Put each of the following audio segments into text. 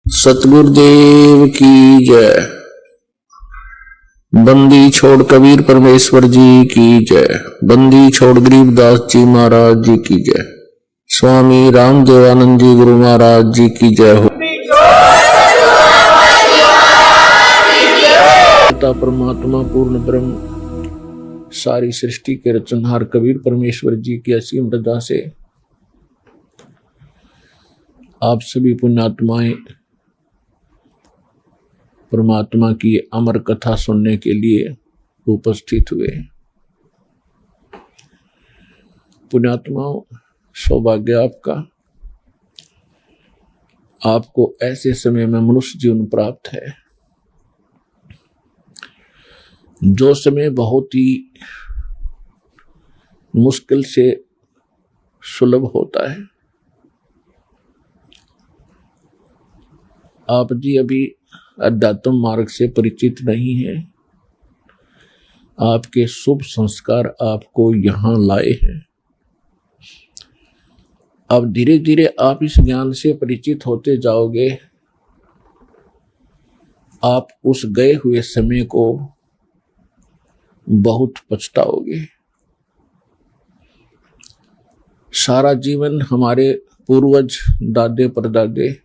सतगुरुदेव की जय। बंदी छोड़ कबीर परमेश्वर जी की जय। बंदी छोड़ गरीबदास जी महाराज जी की जय। स्वामी रामदेवानंद जी गुरु महाराज जी की जय हो। परमात्मा पूर्ण ब्रह्म सारी सृष्टि के रचनहार कबीर परमेश्वर जी की असीम रजा से आप सभी पुण्यात्माएं परमात्मा की अमर कथा सुनने के लिए उपस्थित हुए। पुण्यात्माओं, सौभाग्य आपका, आपको ऐसे समय में मनुष्य जीवन प्राप्त है जो समय बहुत ही मुश्किल से सुलभ होता है। आप जी अभी अध्यात्म मार्ग से परिचित नहीं है। आपके शुभ संस्कार आपको यहां लाए हैं। अब धीरे धीरे आप इस ज्ञान से परिचित होते जाओगे। आप उस गए हुए समय को बहुत पछताओगे। सारा जीवन हमारे पूर्वज दादे परदादे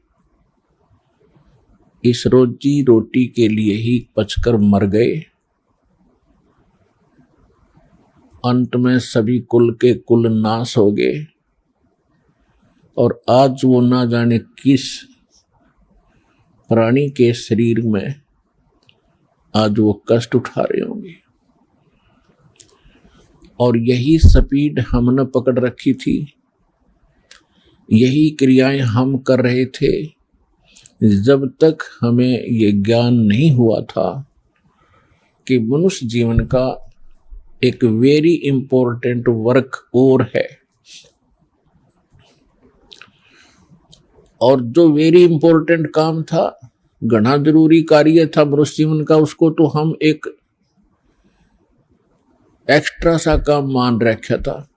इस रोजी रोटी के लिए ही पचकर मर गए। अंत में सभी कुल के कुल नाश हो गए और आज वो ना जाने किस प्राणी के शरीर में आज वो कष्ट उठा रहे होंगे। और यही स्पीड हमने पकड़ रखी थी, यही क्रियाएं हम कर रहे थे जब तक हमें ये ज्ञान नहीं हुआ था कि मनुष्य जीवन का एक वेरी इंपॉर्टेंट वर्क और है। और जो वेरी इंपॉर्टेंट काम था, घना जरूरी कार्य था मनुष्य जीवन का, उसको तो हम एक एक्स्ट्रा सा काम मान रखा था।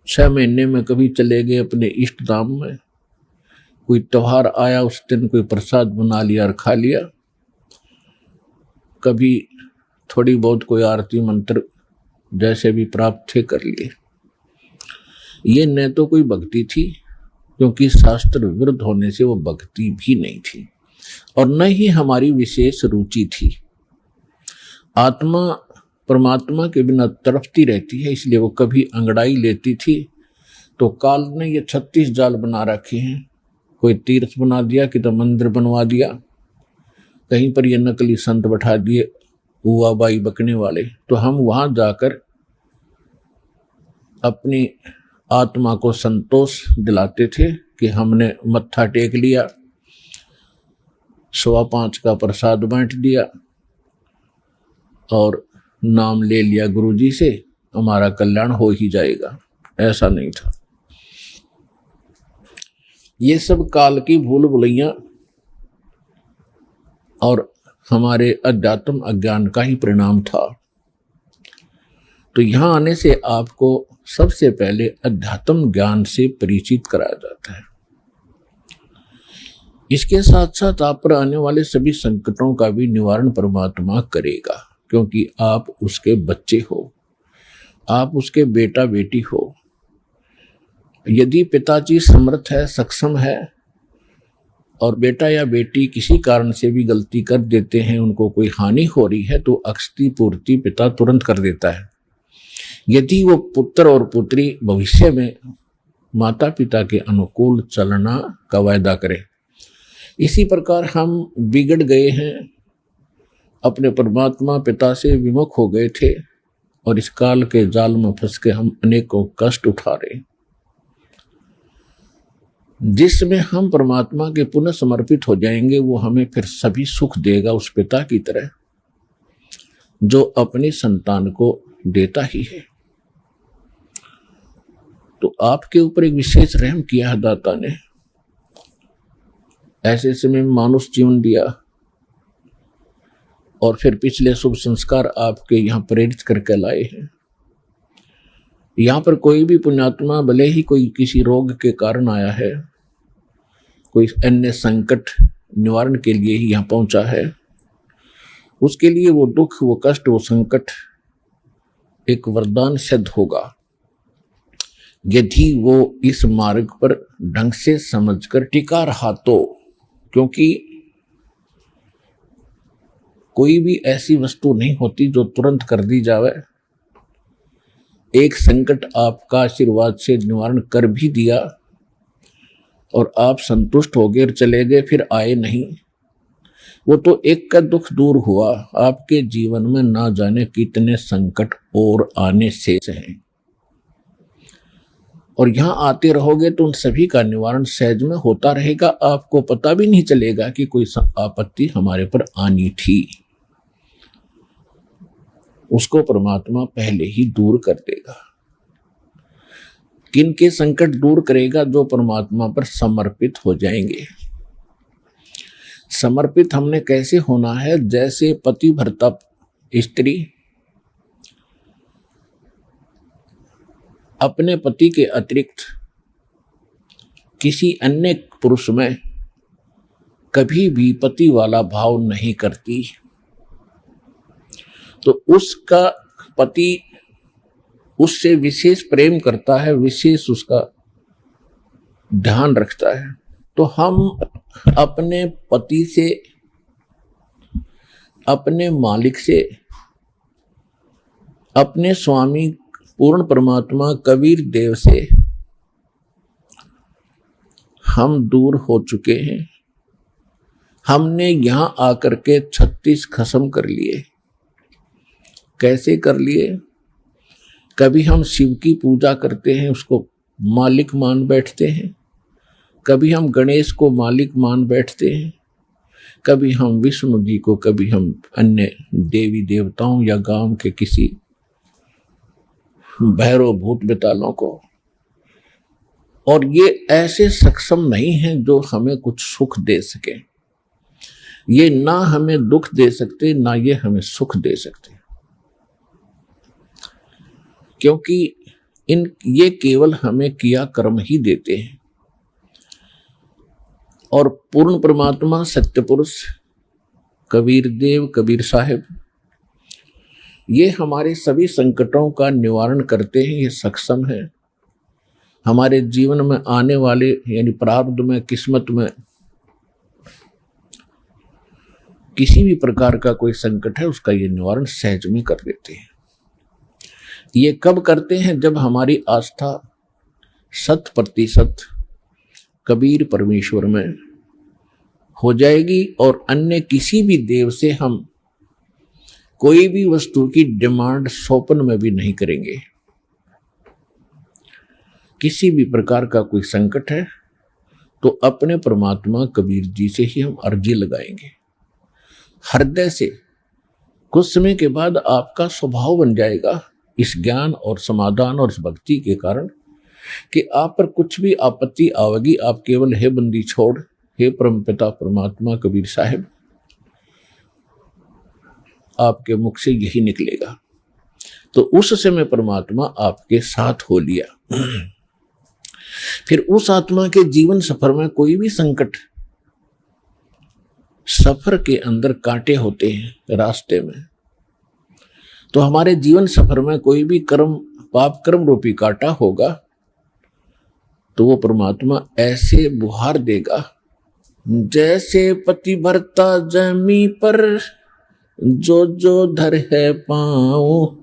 6 महीने में कभी चले गए अपने इष्ट धाम में, कोई त्योहार आया उस दिन कोई प्रसाद बना लिया और खा लिया, कभी थोड़ी बहुत कोई आरती मंत्र जैसे भी प्राप्त थे कर लिए। ये न तो कोई भक्ति थी, क्योंकि शास्त्र विरुद्ध होने से वो भक्ति भी नहीं थी, और न ही हमारी विशेष रुचि थी। आत्मा परमात्मा के बिना तड़पती रहती है, इसलिए वो कभी अंगड़ाई लेती थी तो काल ने ये 36 जाल बना रखे हैं। कोई तीर्थ बना दिया, कि तो मंदिर बनवा दिया, कहीं पर ये नकली संत बैठा दिए हुआ बाई बकने वाले, तो हम वहां जाकर अपनी आत्मा को संतोष दिलाते थे कि हमने मत्था टेक लिया, 5.25 का प्रसाद बांट दिया और नाम ले लिया गुरुजी से, हमारा कल्याण हो ही जाएगा। ऐसा नहीं था। ये सब काल की भूल भुलैया और हमारे अध्यात्म अज्ञान का ही परिणाम था। तो यहां आने से आपको सबसे पहले अध्यात्म ज्ञान से परिचित कराया जाता है। इसके साथ साथ आप पर आने वाले सभी संकटों का भी निवारण परमात्मा करेगा, क्योंकि आप उसके बच्चे हो, आप उसके बेटा बेटी हो। यदि पिताजी समर्थ है, सक्षम है, और बेटा या बेटी किसी कारण से भी गलती कर देते हैं, उनको कोई हानि हो रही है, तो अक्षति पूर्ति पिता तुरंत कर देता है। यदि वो पुत्र और पुत्री भविष्य में माता पिता के अनुकूल चलना का वायदा करें। इसी प्रकार हम बिगड़ गए हैं, अपने परमात्मा पिता से विमुख हो गए थे, और इस काल के जाल में फंस के हम अनेकों कष्ट उठा रहे हैं। जिसमें हम परमात्मा के पुनः समर्पित हो जाएंगे, वो हमें फिर सभी सुख देगा, उस पिता की तरह जो अपने संतान को देता ही है। तो आपके ऊपर एक विशेष रहम किया है दाता ने, ऐसे समय में मानुष जीवन दिया, और फिर पिछले शुभ संस्कार आपके यहाँ प्रेरित करके लाए हैं। यहाँ पर कोई भी पुण्यात्मा भले ही कोई किसी रोग के कारण आया है, कोई अन्य संकट निवारण के लिए ही यहाँ पहुंचा है, उसके लिए वो दुख, वो कष्ट, वो संकट एक वरदान सिद्ध होगा यदि वो इस मार्ग पर ढंग से समझकर टिका रहा तो। क्योंकि कोई भी ऐसी वस्तु नहीं होती जो तुरंत कर दी जावे। एक संकट आपका आशीर्वाद से निवारण कर भी दिया और आप संतुष्ट हो गए, चले गए, फिर आए नहीं, वो तो एक का दुख दूर हुआ। आपके जीवन में ना जाने कितने संकट और आने से हैं, और यहां आते रहोगे तो उन सभी का निवारण सहज में होता रहेगा। आपको पता भी नहीं चलेगा कि कोई आपत्ति हमारे पर आनी थी। उसको परमात्मा पहले ही दूर कर देगा। किन के संकट दूर करेगा? जो परमात्मा पर समर्पित हो जाएंगे। समर्पित हमने कैसे होना है? जैसे पति भरता स्त्री अपने पति के अतिरिक्त किसी अन्य पुरुष में कभी भी पति वाला भाव नहीं करती, तो उसका पति उससे विशेष प्रेम करता है, विशेष उसका ध्यान रखता है। तो हम अपने पति से, अपने मालिक से, अपने स्वामी पूर्ण परमात्मा कबीर देव से हम दूर हो चुके हैं। हमने यहां आकर के 36 खत्म कर लिए। कैसे कर लिए? कभी हम शिव की पूजा करते हैं, उसको मालिक मान बैठते हैं। कभी हम गणेश को मालिक मान बैठते हैं। कभी हम विष्णु जी को, कभी हम अन्य देवी देवताओं या गांव के किसी भैरव भूत बेतालों को। और ये ऐसे सक्षम नहीं हैं जो हमें कुछ सुख दे सके। ये ना हमें दुख दे सकते, ना ये हमें सुख दे सकते, क्योंकि ये केवल हमें किया कर्म ही देते हैं। और पूर्ण परमात्मा सत्य पुरुष कबीर देव, कबीर साहिब, ये हमारे सभी संकटों का निवारण करते हैं। ये सक्षम है। हमारे जीवन में आने वाले यानी प्रारब्ध में, किस्मत में किसी भी प्रकार का कोई संकट है, उसका ये निवारण सहज में कर देते हैं। ये कब करते हैं? जब हमारी आस्था 100% कबीर परमेश्वर में हो जाएगी और अन्य किसी भी देव से हम कोई भी वस्तु की डिमांड स्वप्न में भी नहीं करेंगे। किसी भी प्रकार का कोई संकट है तो अपने परमात्मा कबीर जी से ही हम अर्जी लगाएंगे हृदय से। कुछ समय के बाद आपका स्वभाव बन जाएगा इस ज्ञान और समाधान और इस भक्ति के कारण कि आप पर कुछ भी आपत्ति आवेगी, आप केवल हे बंदी छोड़, हे परमपिता परमात्मा कबीर साहिब, आपके मुख से यही निकलेगा। तो उस समय परमात्मा आपके साथ हो लिया। फिर उस आत्मा के जीवन सफर में कोई भी संकट, सफर के अंदर कांटे होते हैं रास्ते में, तो हमारे जीवन सफर में कोई भी कर्म, पाप कर्म रूपी कांटा होगा, तो वो परमात्मा ऐसे बुहार देगा जैसे पति भरता जमी पर जो जो धर है पाँव,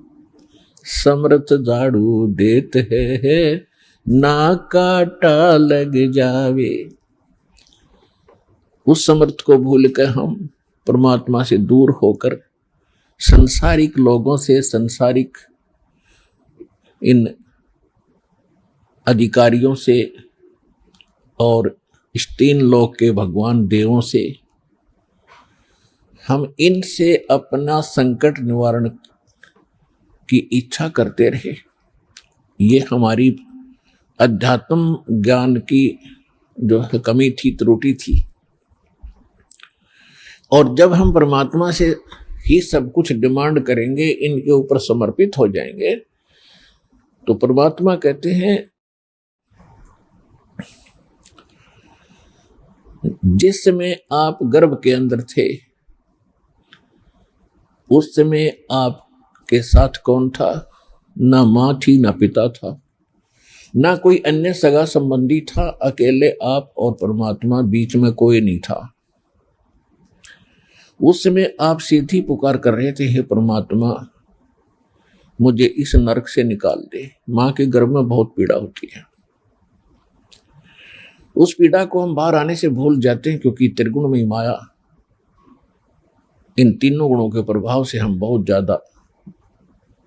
समर्थ झाड़ू देत है ना काटा लग जावे। उस समर्थ को भूल कर हम परमात्मा से दूर होकर संसारिक लोगों से, संसारिक इन अधिकारियों से और इस 3 लोक के भगवान देवों से हम इनसे अपना संकट निवारण की इच्छा करते रहे। ये हमारी अध्यात्म ज्ञान की जो है कमी थी, त्रुटि थी। और जब हम परमात्मा से ही सब कुछ डिमांड करेंगे, इनके ऊपर समर्पित हो जाएंगे, तो परमात्मा कहते हैं जिस समय आप गर्भ के अंदर थे उस समय आपके साथ कौन था? ना माँ थी, ना पिता था, ना कोई अन्य सगा संबंधी था। अकेले आप और परमात्मा, बीच में कोई नहीं था। उस समय आप सीधी पुकार कर रहे थे, हे परमात्मा मुझे इस नरक से निकाल दे। माँ के गर्भ में बहुत पीड़ा होती है। उस पीड़ा को हम बाहर आने से भूल जाते हैं, क्योंकि त्रिगुणमयी माया, इन तीनों गुणों के प्रभाव से हम बहुत ज्यादा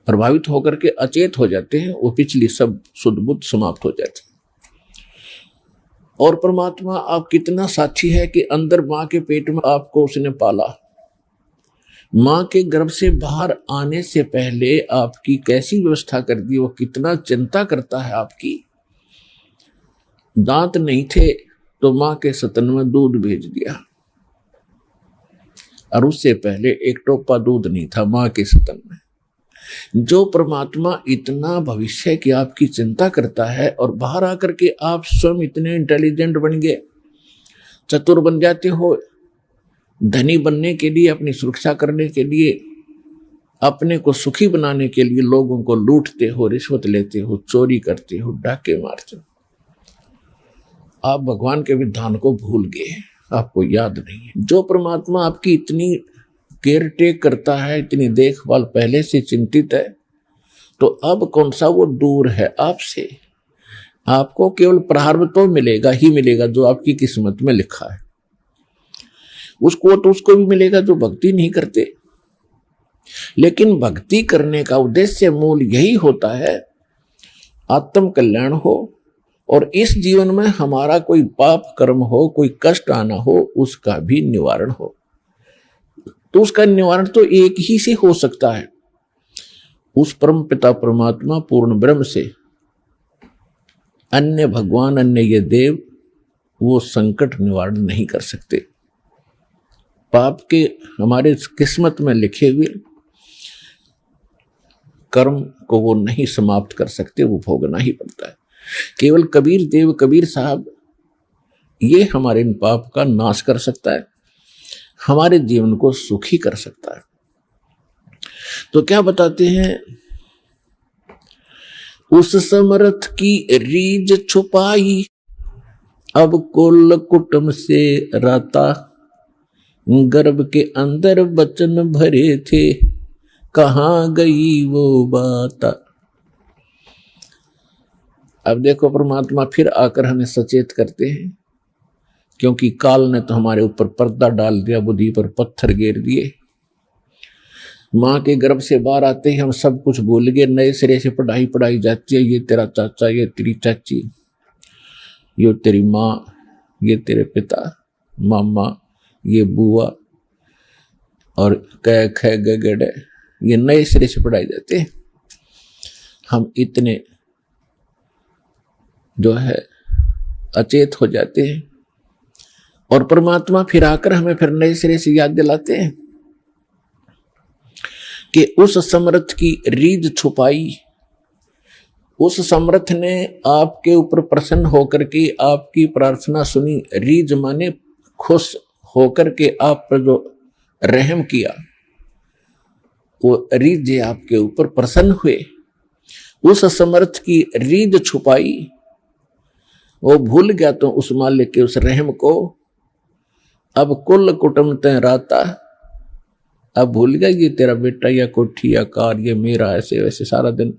प्रभावित होकर के अचेत हो जाते हैं। वो पिछली सब शुद्ध बुद्ध समाप्त हो जाती है। और परमात्मा आप कितना साथी है कि अंदर माँ के पेट में आपको उसने पाला। माँ के गर्भ से बाहर आने से पहले आपकी कैसी व्यवस्था कर दी, वो कितना चिंता करता है आपकी। दांत नहीं थे तो माँ के स्तन में दूध भेज दिया, और उससे पहले एक टोपा दूध नहीं था माँ के स्तन में। जो परमात्मा इतना भविष्य की आपकी चिंता करता है, और बाहर आकर के आप स्वयं इतने इंटेलिजेंट बन गए, चतुर बन जाते हो, धनी बनने के लिए, अपनी सुरक्षा करने के लिए, अपने को सुखी बनाने के लिए लोगों को लूटते हो, रिश्वत लेते हो, चोरी करते हो, डाके मारते हो। आप भगवान के विधान को भूल गए, आपको याद नहीं है। जो परमात्मा आपकी इतनी केयर टेक करता है, इतनी देखभाल पहले से चिंतित है, तो अब कौन सा वो दूर है आपसे। आपको केवल प्रारब्ध तो मिलेगा ही मिलेगा जो आपकी किस्मत में लिखा है। उसको भी मिलेगा जो भक्ति नहीं करते। लेकिन भक्ति करने का उद्देश्य मूल यही होता है, आत्म कल्याण हो, और इस जीवन में हमारा कोई पाप कर्म हो, कोई कष्ट आना हो, उसका भी निवारण हो। तो उसका निवारण तो एक ही से हो सकता है, उस परम पिता परमात्मा पूर्ण ब्रह्म से। अन्य भगवान, अन्य ये देव वो संकट निवारण नहीं कर सकते। पाप के हमारे किस्मत में लिखे हुए कर्म को वो नहीं समाप्त कर सकते, वो भोगना ही पड़ता है। केवल कबीर देव, कबीर साहब, ये हमारे इन पाप का नाश कर सकता है, हमारे जीवन को सुखी कर सकता है। तो क्या बताते हैं, उस समर्थ की रीझ छुपाई, अब कुल कुटुंब से राता, गर्भ के अंदर बचन भरे थे, कहाँ गई वो बात। अब देखो परमात्मा फिर आकर हमें सचेत करते हैं, क्योंकि काल ने तो हमारे ऊपर पर्दा डाल दिया, बुद्धि पर पत्थर गिर दिए। माँ के गर्भ से बाहर आते ही हम सब कुछ भूल गए, नए सिरे से पढ़ाई पढ़ाई जाती है। ये तेरा चाचा, ये तेरी चाची, ये तेरी माँ, ये तेरे पिता, मामा, ये बुआ, और कै ख ग ग ड, ये नए सिरे से पढ़ाई जाते हैं। हम इतने जो है अचेत हो जाते हैं, और परमात्मा फिर आकर हमें फिर नए सिरे से याद दिलाते हैं कि उस समर्थ की रीझ छुपाई। उस समर्थ ने आपके ऊपर प्रसन्न होकर के आपकी प्रार्थना सुनी। रीझ माने खुश होकर के आप पर जो रहम किया, वो रीझ आपके ऊपर प्रसन्न हुए। उस समर्थ की रीझ छुपाई, वो भूल गया तो उस मालिक के उस रहम को। अब कुल कुटुंब तय राता, अब भूल गया ये तेरा बेटा या कोठी या कार, ये मेरा, ऐसे वैसे सारा दिन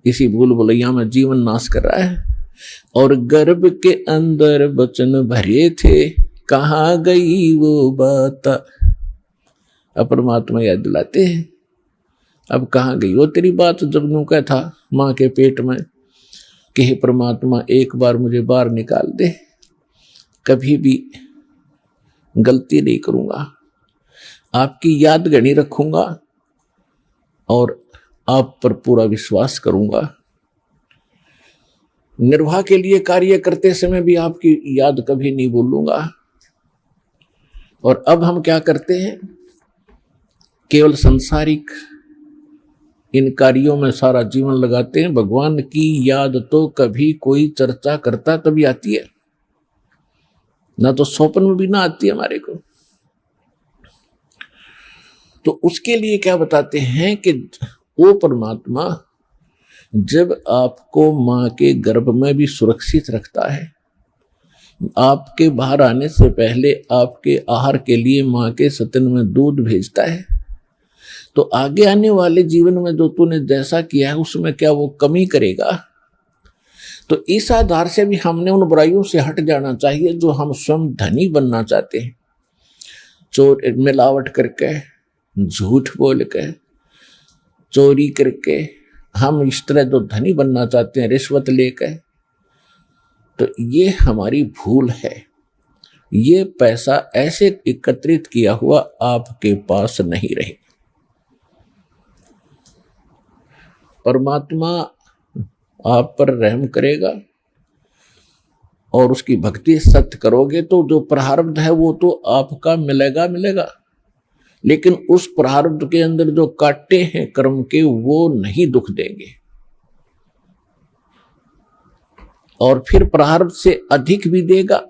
इसी भूल भुलैया में जीवन नाश कर रहा है। और गर्भ के अंदर बचन भरे थे, कहाँ गई वो बात। अब परमात्मा याद दिलाते हैं, अब कहाँ गई वो तेरी बात जब नू का था माँ के पेट में कि हे परमात्मा एक बार मुझे बाहर निकाल दे, कभी भी गलती नहीं करूंगा, आपकी याद गणी रखूंगा और आप पर पूरा विश्वास करूंगा। निर्वाह के लिए कार्य करते समय भी आपकी याद कभी नहीं भूलूंगा। और अब हम क्या करते हैं, केवल सांसारिक इन कार्यों में सारा जीवन लगाते हैं। भगवान की याद तो कभी कोई चर्चा करता तभी आती है। ना तो स्वप्न में भी ना आती हमारे को। तो उसके लिए क्या बताते हैं कि वो परमात्मा जब आपको मां के गर्भ में भी सुरक्षित रखता है, आपके बाहर आने से पहले आपके आहार के लिए मां के स्तन में दूध भेजता है, तो आगे आने वाले जीवन में जो तूने जैसा किया है उसमें क्या वो कमी करेगा? तो इस आधार से भी हमने उन बुराइयों से हट जाना चाहिए जो हम स्वयं धनी बनना चाहते हैं। चोर मिलावट करके, झूठ बोल के, चोरी करके हम इस तरह जो धनी बनना चाहते हैं, रिश्वत लेकर, तो ये हमारी भूल है। ये पैसा ऐसे एकत्रित किया हुआ आपके पास नहीं रहे। परमात्मा आप पर रहम करेगा और उसकी भक्ति सत्य करोगे तो जो प्रारब्ध है वो तो आपका मिलेगा मिलेगा, लेकिन उस प्रारब्ध के अंदर जो कांटे हैं कर्म के वो नहीं दुख देंगे, और फिर प्रारब्ध से अधिक भी देगा,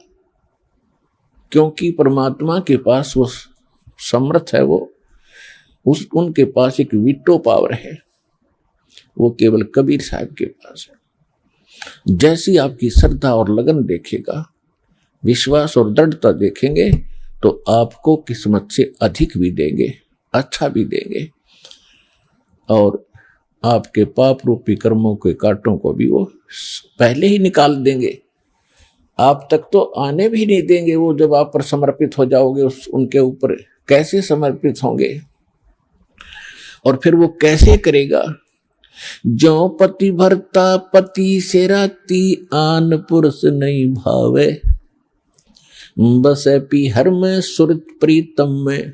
क्योंकि परमात्मा के पास वो समर्थ है, उनके पास एक वीटो पावर है, वो केवल कबीर साहब के पास है। जैसी आपकी श्रद्धा और लगन देखेगा, विश्वास और दृढ़ता देखेंगे, तो आपको किस्मत से अधिक भी देंगे, अच्छा भी देंगे, और आपके पाप रूपी कर्मों के कांटों को भी वो पहले ही निकाल देंगे। आप तक तो आने भी नहीं देंगे। वो जब आप पर समर्पित हो जाओगे उनके ऊपर कैसे समर्पित होंगे, और फिर वो कैसे करेगा? जो पति भरता पति से राती, आन पुरुष नहीं भावे, बस पीहर में सुरत प्रीतम में,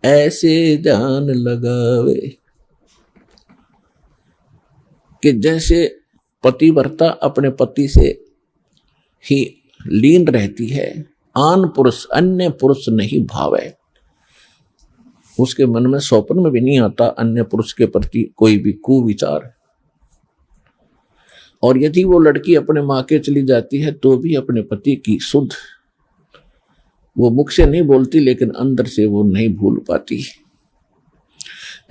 ऐसे जान लगावे। कि जैसे पतिव्रता अपने पति से ही लीन रहती है, आन पुरुष अन्य पुरुष नहीं भावे, उसके मन में स्वप्न में भी नहीं आता अन्य पुरुष के प्रति कोई भी कुविचार। और यदि वो लड़की अपने मां के चली जाती है तो भी अपने पति की सुध वो मुख से नहीं बोलती, लेकिन अंदर से वो नहीं भूल पाती।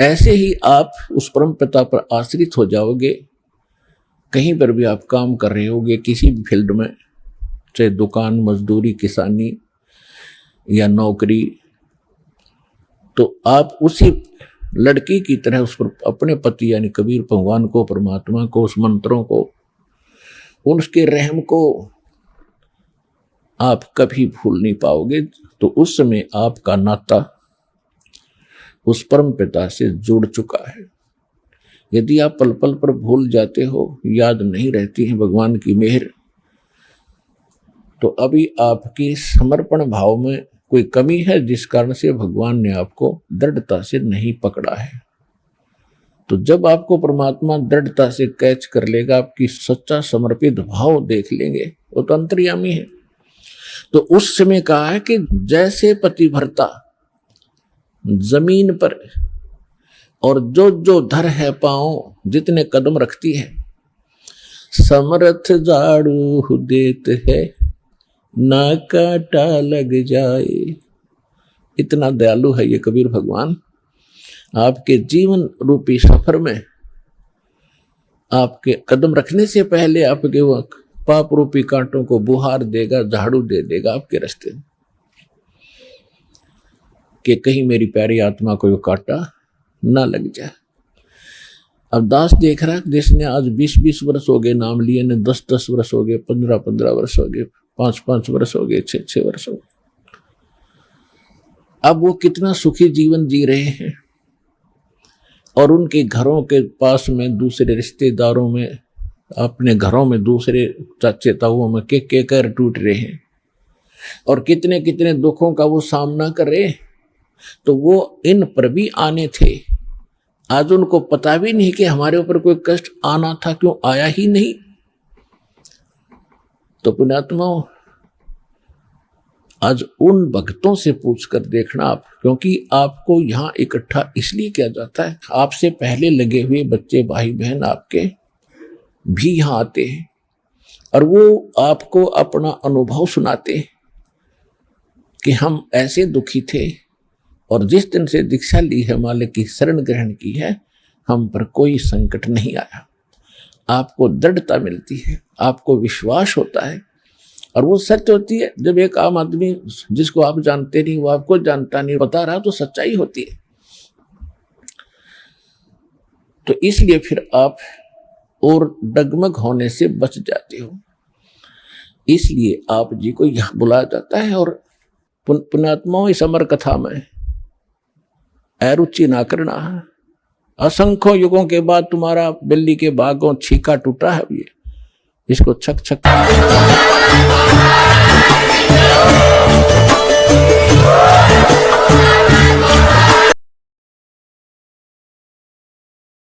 ऐसे ही आप उस परम पिता पर आश्रित हो जाओगे। कहीं पर भी आप काम कर रहे होगे, किसी भी फील्ड में, चाहे दुकान, मजदूरी, किसानी या नौकरी, तो आप उसी लड़की की तरह उस पर अपने पति यानी कबीर भगवान को, परमात्मा को, उस मंत्रों को, उसके रहम को आप कभी भूल नहीं पाओगे। तो उस समय आपका नाता उस परम पिता से जुड़ चुका है। यदि आप पल पल पर भूल जाते हो, याद नहीं रहती है भगवान की मेहर, तो अभी आपकी समर्पण भाव में कोई कमी है, जिस कारण से भगवान ने आपको दृढ़ता से नहीं पकड़ा है। तो जब आपको परमात्मा दृढ़ता से कैच कर लेगा, आपकी सच्चा समर्पित भाव देख लेंगे, वो तो अंतर्यामी है। तो उस समय कहा है कि जैसे पतिव्रता जमीन पर और जो जो धर है पांव, जितने कदम रखती है, समर्थ झाड़ू देत है, ना काटा लग जाए। इतना दयालु है ये कबीर भगवान। आपके जीवन रूपी सफर में आपके कदम रखने से पहले आपके वो पाप रूपी कांटों को बुहार देगा, झाड़ू दे देगा आपके रास्ते में, कि कहीं मेरी प्यारी आत्मा को वो कांटा ना लग जाए। अब दास देख रहा है, जिसने आज 20-20 वर्ष हो गए नाम लिए, ने 10-10 वर्ष हो गए, 15-15 वर्ष हो गए, 5-5 वर्ष हो गए, 6-6 वर्ष हो गए, अब वो कितना सुखी जीवन जी रहे हैं, और उनके घरों के पास में, दूसरे रिश्तेदारों में, अपने घरों में दूसरे चाचे ताऊओं में के कर टूट रहे हैं, और कितने कितने दुखों का वो सामना कर रहे। तो वो इन पर भी आने थे, आज उनको पता भी नहीं कि हमारे ऊपर कोई कष्ट आना था, क्यों आया ही नहीं। तो पुण्यात्माओं, आज उन भक्तों से पूछ कर देखना आप, क्योंकि आपको यहां इकट्ठा इसलिए किया जाता है, आपसे पहले लगे हुए बच्चे, भाई बहन आपके भी यहां आते हैं, और वो आपको अपना अनुभव सुनाते हैं कि हम ऐसे दुखी थे और जिस दिन से दीक्षा ली है, मालिक की शरण ग्रहण की है, हम पर कोई संकट नहीं आया। आपको दृढ़ता मिलती है, आपको विश्वास होता है, और वो सच होती है। जब एक आम आदमी जिसको आप जानते नहीं, वो आपको जानता नहीं, बता रहा, तो सच्चाई होती है। तो इसलिए फिर आप और डगमग होने से बच जाते हो। इसलिए आप जी को यहां बुलाया जाता है। और पुण्यात्माओं, इस अमर कथा में अरुचि ना करना। असंख्यों युगों के बाद तुम्हारा बिल्ली के भागों छीका टूटा है, ये इसको छक छक